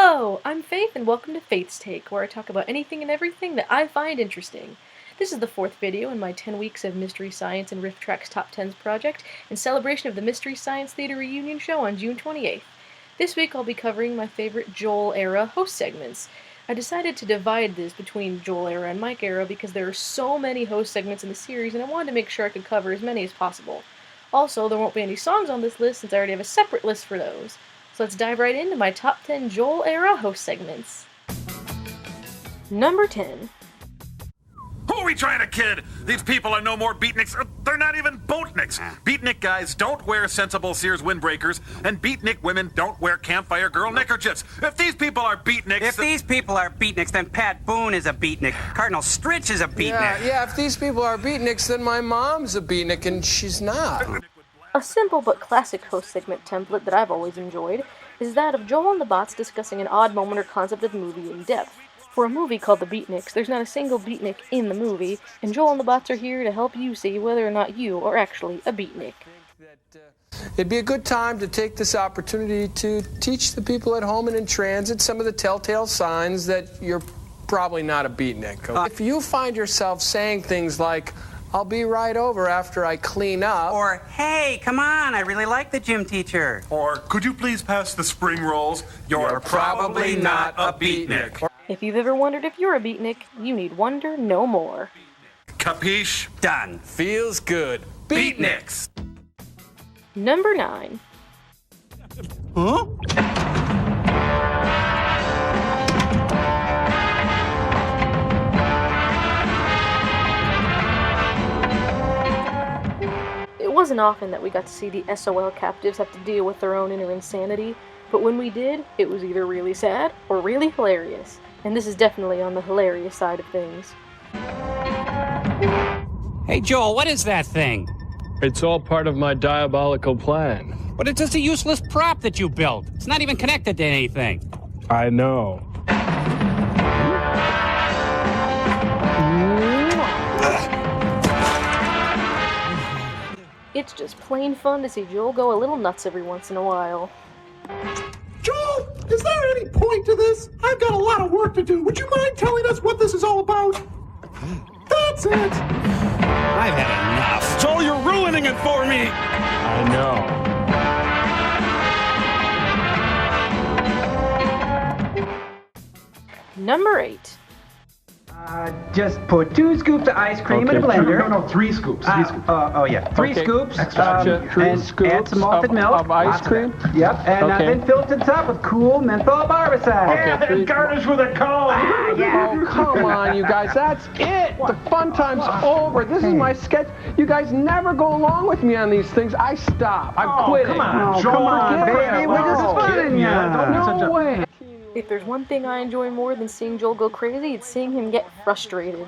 Hello, I'm Faith, and welcome to Faith's Take, where I talk about anything and everything that I find interesting. This is the fourth video in my 10 Weeks of Mystery Science and Riff Tracks Top 10s project, in celebration of the Mystery Science Theater reunion show on June 28th. This week I'll be covering my favorite Joel-era host segments. I decided to divide this between Joel-era and Mike-era because there are so many host segments in the series, and I wanted to make sure I could cover as many as possible. Also, there won't be any songs on this list since I already have a separate list for those. So let's dive right into my top 10 Joel-era host segments. Number 10. Who are we trying to kid? These people are no more Beatniks. They're not even Boatniks. Beatnik guys don't wear sensible Sears windbreakers, and Beatnik women don't wear campfire girl neckerchiefs. If these people are Beatniks... then Pat Boone is a Beatnik. Cardinal Stritch is a Beatnik. Yeah, if these people are Beatniks, then my mom's a Beatnik, and she's not. A simple but classic host segment template that I've always enjoyed is that of Joel and the Bots discussing an odd moment or concept of the movie in depth. For a movie called The Beatniks, there's not a single Beatnik in the movie, and Joel and the Bots are here to help you see whether or not you are actually a Beatnik. It'd be a good time to take this opportunity to teach the people at home and in transit some of the telltale signs that you're probably not a Beatnik. If you find yourself saying things like, "I'll be right over after I clean up," Or, hey, come on, I really like the gym teacher. Or, could you please pass the spring rolls? You're probably not a Beatnik. If you've ever wondered if you're a Beatnik, you need wonder no more. Capiche? Done. feels good. Beatniks! Number 9. Huh? It wasn't often that we got to see the SOL captives have to deal with their own inner insanity, but when we did, it was either really sad or really hilarious. And this is definitely on the hilarious side of things. Hey, Joel, what is that thing? It's all part of my diabolical plan. But it's just a useless prop that you built. It's not even connected to anything. I know. It's just plain fun to see Joel go a little nuts every once in a while. Joel, is there any point to this? I've got a lot of work to do. Would you mind telling us what this is all about? That's it. I've had enough. Joel, you're ruining it for me! I know. Number 8. Just put 2 scoops of ice cream in a blender. No, 3 scoops. 3 scoops. Three Okay. scoops. Gotcha. 3 and scoops add some malted milk. of ice cream? Yep, and Okay. then fill it to the top with cool menthol barbicide. Yeah, and garnish with a cone. Oh, come on, you guys. That's it. The fun time's over. This is my sketch. You guys never go along with me on these things. I stop. I'm quitting. Come on, Oh, Joel. come on, baby. We're just funning ya. No way. If there's one thing I enjoy more than seeing Joel go crazy, it's seeing him get frustrated.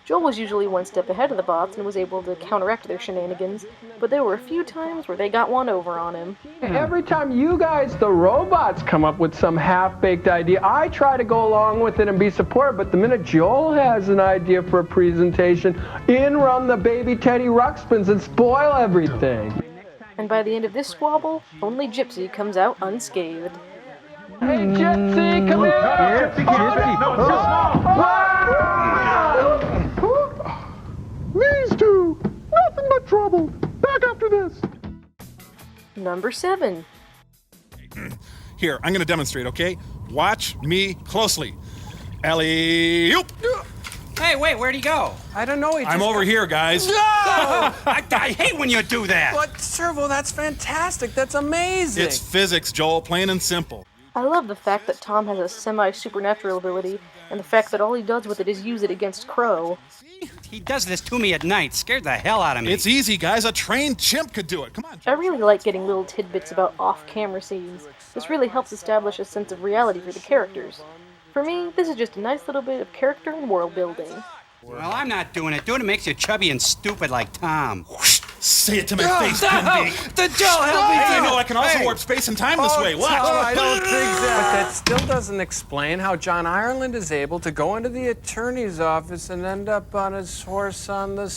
Joel was usually one step ahead of the Bots and was able to counteract their shenanigans, but there were a few times where they got one over on him. Every time you guys, the robots, come up with some half-baked idea, I try to go along with it and be supportive, but the minute Joel has an idea for a presentation, in run the baby Teddy Ruxpins and spoil everything. And by the end of this squabble, only Gypsy comes out unscathed. Hey, Gypsy, come here! Gypsy. No, it's too small. These two! Nothing but trouble! Back after this! Number 7. Here, I'm gonna demonstrate, okay? Watch me closely. Alley-oop! Hey, wait, where'd he go? I don't know. I'm over here, guys. I hate when you do that. But, Servo, that's fantastic. That's amazing. It's physics, Joel, plain and simple. I love the fact that Tom has a semi-supernatural ability, and the fact that all he does with it is use it against Crow. He does this to me at night. Scared the hell out of me. It's easy, guys. A trained chimp could do it. Come on. I really like getting little tidbits about off-camera scenes. This really helps establish a sense of reality for the characters. For me, this is just a nice little bit of character and world building. Well, I'm not doing it. Doing it makes you chubby and stupid like Tom. Say it to my face, Timmy. The Joel, help me! I know I can also warp space and time this way. Watch. I don't think that. But that still doesn't explain how John Ireland is able to go into the attorney's office and end up on his horse on the...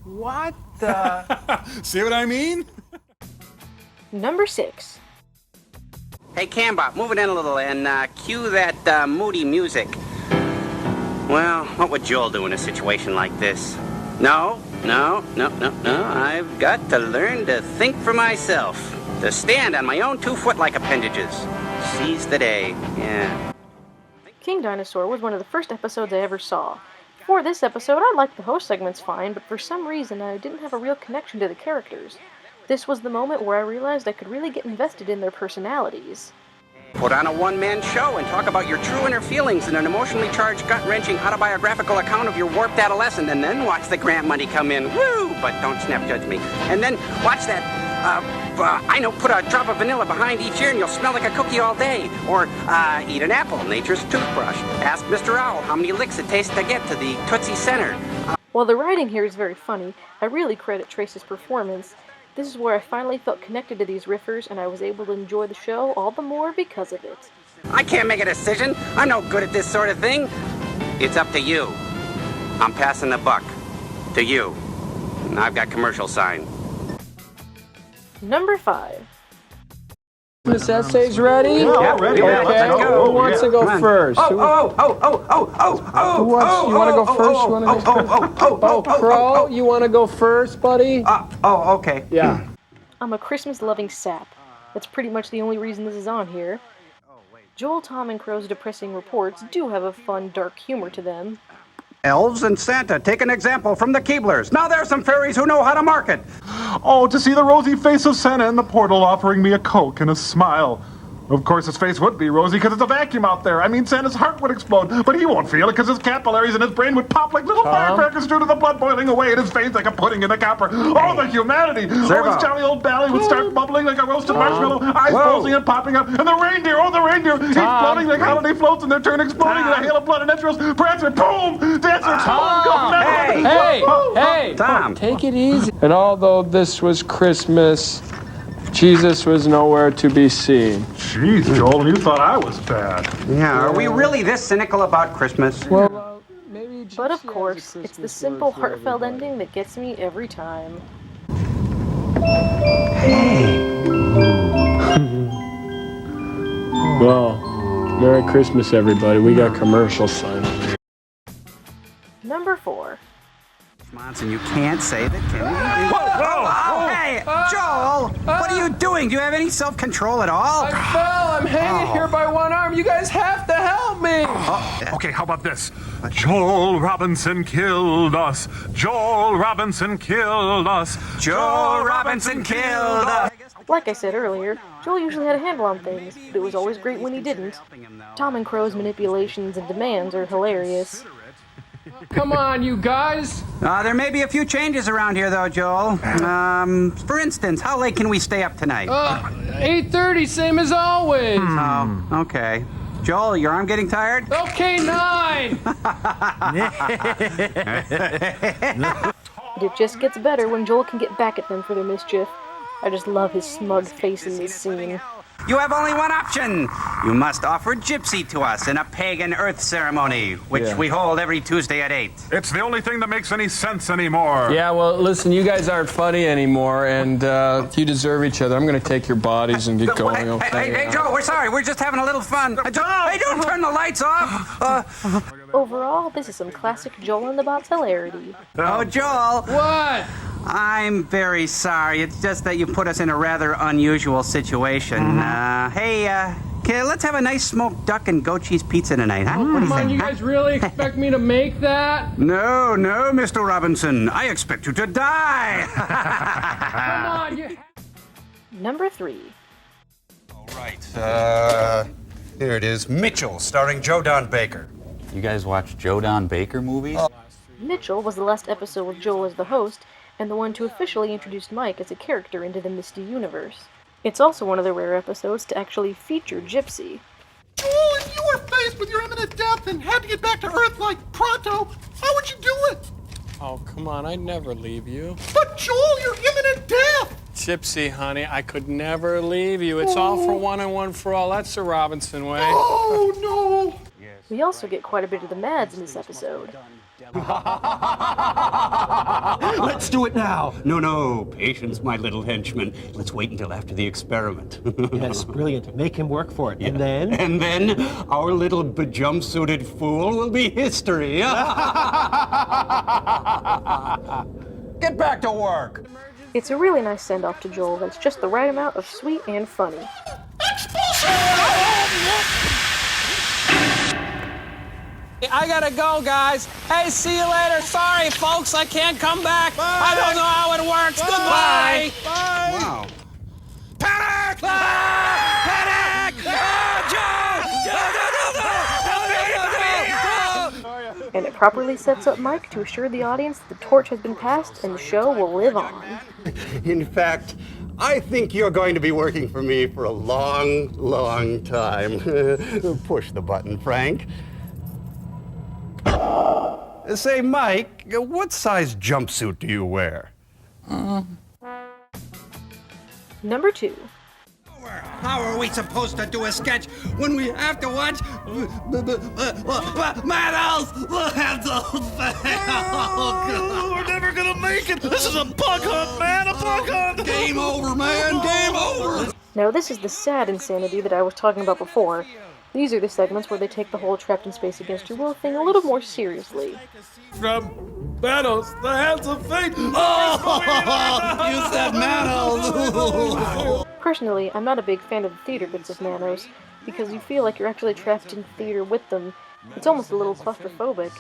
What the... See what I mean? Number 6. Hey, Cambot, move it in a little and cue that moody music. Well, what would Joel do in a situation like this? No. I've got to learn to think for myself. To stand on my own 2-foot-like appendages. Seize the day, yeah. King Dinosaur was one of the first episodes I ever saw. For this episode, I liked the host segments fine, but for some reason I didn't have a real connection to the characters. This was the moment where I realized I could really get invested in their personalities. Put on a one-man show and talk about your true inner feelings in an emotionally charged, gut-wrenching autobiographical account of your warped adolescence, and then watch the grant money come in. Woo! But don't snap judge me. And then watch that, put a drop of vanilla behind each ear and you'll smell like a cookie all day. Or eat an apple, nature's toothbrush. Ask Mr. Owl how many licks it takes to get to the Tootsie Center. While the writing here is very funny, I really credit Trace's performance. This is where I finally felt connected to these riffers, and I was able to enjoy the show all the more because of it. I can't make a decision. I'm no good at this sort of thing. It's up to you. I'm passing the buck. To you. And I've got commercial sign. Number 5. This essay's ready? Yeah, ready. Okay. Let's go. Who wants to go first? You want to go first? Crow, you want to go first, buddy? Okay. Yeah. I'm a Christmas-loving sap. That's pretty much the only reason this is on here. Joel, Tom, and Crow's depressing reports do have a fun, dark humor to them. Elves and Santa, take an example from the Keeblers. Now there's some fairies who know how to market. Oh, to see the rosy face of Santa in the portal offering me a Coke and a smile. Of course, his face would be rosy because it's a vacuum out there. I mean, Santa's heart would explode, but he won't feel it because his capillaries in his brain would pop like little firecrackers due to the blood boiling away in his veins like a pudding in a copper. Oh, the humanity! Oh, his jolly old belly would start bubbling like a roasted marshmallow, eyes bulging and popping up, and the reindeer, he's floating like holiday floats in their turn, exploding in a hail of blood and entrails. Prancer, boom! Dancer, boom! Hey! Tom. Take it easy. And although this was Christmas, Jesus was nowhere to be seen. Jeez, Joel, you thought I was bad. Yeah, are we really this cynical about Christmas? Well, maybe Jesus But of has a course, it's the Christmas simple, story for heartfelt everybody. ending that gets me every time. Well, Merry Christmas, everybody. We got commercial sign on here. Number 4. Monson, you can't say that Timmy... Hey, Joel! What are you doing? Do you have any self-control at all? I fell. I'm hanging here by one arm. You guys have to help me. Okay, how about this? Joel Robinson killed us. Joel Robinson killed us. Joel Robinson killed us. Like I said earlier, Joel usually had a handle on things, but it was always great when he didn't. Tom and Crow's manipulations and demands are hilarious. Come on, you guys. There may be a few changes around here, though, Joel. For instance, how late can we stay up tonight? 8:30, same as always. Oh, okay. Joel, your arm getting tired? Okay, 9. And it just gets better when Joel can get back at them for their mischief. I just love his smug face in this scene. You have only one option. You must offer gypsy to us in a pagan earth ceremony, which we hold every Tuesday at 8. It's the only thing that makes any sense anymore. Yeah, well, listen, you guys aren't funny anymore, and you deserve each other. I'm going to take your bodies and get going, okay? Hey, Joe, we're sorry. We're just having a little fun. Hey, don't turn the lights off. Overall, this is some classic Joel and the Bot's hilarity. Oh, Joel. What? I'm very sorry. It's just that you put us in a rather unusual situation. Let's have a nice smoked duck and goat cheese pizza tonight, huh? What do you Come on, think? you guys really expect me to make that? No, Mr. Robinson. I expect you to die. Come on, you... Number 3. All right. Here it is. Mitchell, starring Joe Don Baker. You guys watch Joe Don Baker movies? Mitchell was the last episode with Joel as the host, and the one to officially introduce Mike as a character into the Misty universe. It's also one of the rare episodes to actually feature Gypsy. Joel, if you were faced with your imminent death and had to get back to Earth like pronto, how would you do it? Oh, come on, I'd never leave you. But Joel, your imminent death! Gypsy, honey, I could never leave you. It's all for one and one for all. That's the Robinson way. Oh, no! We also get quite a bit of the Mads in this episode. Let's do it now. No, patience, my little henchman. Let's wait until after the experiment. Yes, brilliant. Make him work for it. Yeah. And then our little jumpsuited fool will be history. Get back to work. It's a really nice send-off to Joel that's just the right amount of sweet and funny. I gotta go, guys. Hey, see you later. Sorry, folks, I can't come back. Bye. I don't know how it works. Bye. Goodbye. Bye. Wow. Panic! Ah! Panic! Joe! And it properly sets up Mike to assure the audience that the torch has been passed and the show will live on. In fact, I think you're going to be working for me for a long, long time. Push the button, Frank. Say, Mike, what size jumpsuit do you wear? Number 2. How are we supposed to do a sketch when we have to watch Manos? We're never gonna make it. This is a bug hunt, man. A bug hunt. Game over, man. Game over. Now this is the sad insanity that I was talking about before. These are the segments where they take the whole trapped in space against your will thing a little more seriously. From Manos, the hands of fate. Oh, you said Manos. Personally, I'm not a big fan of the theater bits of Manos, because you feel like you're actually trapped in theater with them. It's almost a little claustrophobic.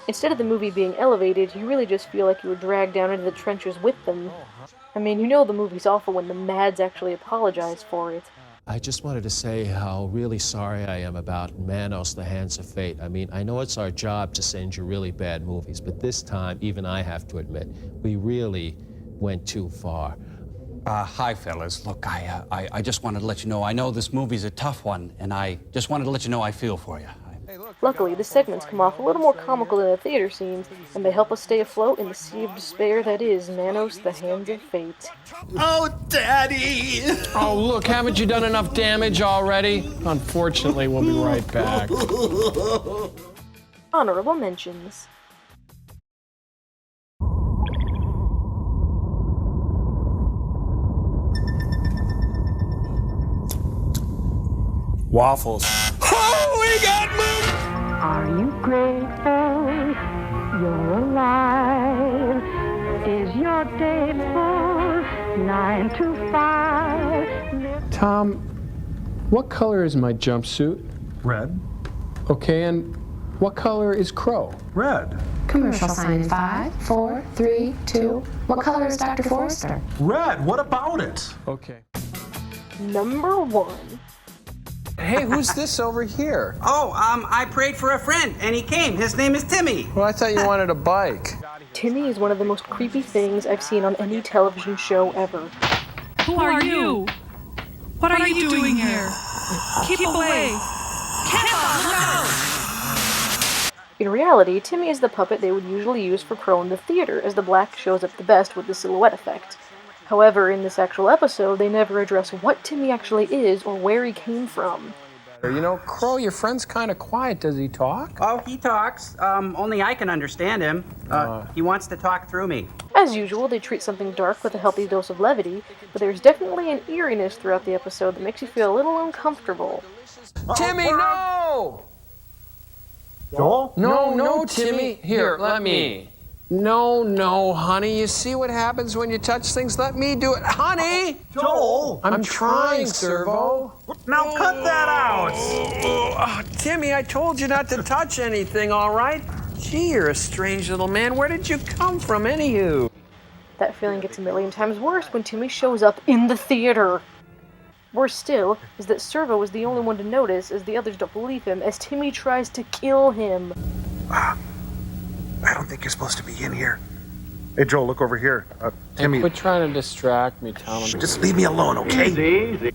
Instead of the movie being elevated, you really just feel like you were dragged down into the trenches with them. I mean, you know the movie's awful when the Mads actually apologize for it. I just wanted to say how really sorry I am about Manos, the Hands of Fate. I mean, I know it's our job to send you really bad movies, but this time, even I have to admit, we really went too far. Hi, fellas. Look, I just wanted to let you know, I know this movie's a tough one, and I just wanted to let you know I feel for you. Luckily, the segments come off a little more comical than the theater scenes, and they help us stay afloat in the sea of despair that is Manos, the Hands of Fate. Oh, Daddy! Oh, look, haven't you done enough damage already? Unfortunately, we'll be right back. Honorable mentions. Waffles. Oh, we got moved! Are you grateful you're alive? Is your day full 9 to 5? Tom, what color is my jumpsuit? Red. Okay, and what color is Crow? Red. Commercial sign in 5, 4, 3, 2. What color is Dr. Forrester? Red. What about it? Okay. Number 1. Hey, who's this over here? Oh, I prayed for a friend, and he came. His name is Timmy. Well, I thought you wanted a bike. Timmy is one of the most creepy things I've seen on any television show ever. Who are you? What are you doing here? Keep away! No! In reality, Timmy is the puppet they would usually use for Crow in the theater, as the black shows up the best with the silhouette effect. However, in this actual episode, they never address what Timmy actually is or where he came from. You know, Crow, your friend's kind of quiet. Does he talk? Oh, he talks. Only I can understand him. He wants to talk through me. As usual, they treat something dark with a healthy dose of levity, but there's definitely an eeriness throughout the episode that makes you feel a little uncomfortable. Timmy, no! Joel? No, Timmy. Here, let me. No, honey. You see what happens when you touch things? Let me do it. Honey! Joel! I'm trying, Servo. Now cut that out! Oh, Timmy, I told you not to touch anything, all right? Gee, you're a strange little man. Where did you come from, anywho? That feeling gets a million times worse when Timmy shows up in the theater. Worse still is that Servo is the only one to notice, as the others don't believe him, as Timmy tries to kill him. I don't think you're supposed to be in here. Hey, Joel, look over here. Timmy. Hey, quit trying to distract me, Tom. Just leave me alone, okay? Easy.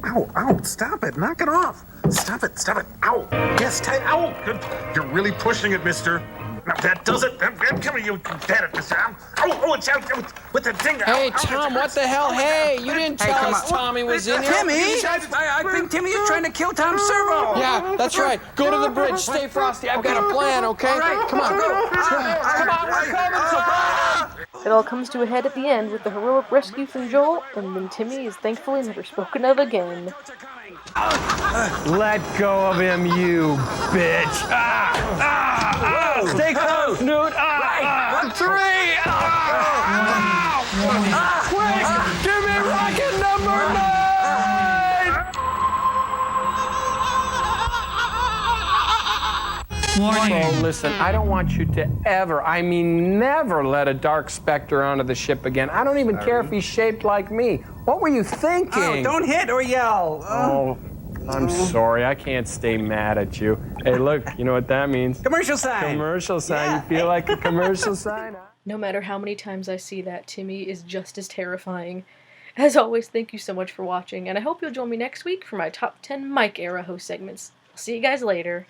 Ow, stop it. Knock it off. Stop it. Ow. Yes, ow. You're really pushing it, mister. That does it. Come here, you dead at this arm. Oh, it's out with the thing. Hey, Tom, what the hell? Hey, you didn't tell us Tommy was in here. Timmy! I think Timmy is trying to kill Tom Servo. Yeah, that's right. Go to the bridge. Stay frosty. I've got a plan, okay? All right, Come on. go. Come on, we're coming. Surprise! It all comes to a head at the end with the heroic rescue from Joel, and then Timmy is thankfully never spoken of again. Let go of him, you bitch. Stay close, Newt. 3. Quick, give me rocket number 9. Warning. Oh, listen, I don't want you to ever, I mean never let a dark specter onto the ship again. I don't even care if he's shaped like me. What were you thinking? Oh, don't hit or yell. Oh, I'm sorry. I can't stay mad at you. Hey, look, you know what that means? Commercial sign. Commercial sign. You feel like a commercial sign? No matter how many times I see that, Timmy is just as terrifying. As always, thank you so much for watching, and I hope you'll join me next week for my top 10 Mike era host segments. I'll see you guys later.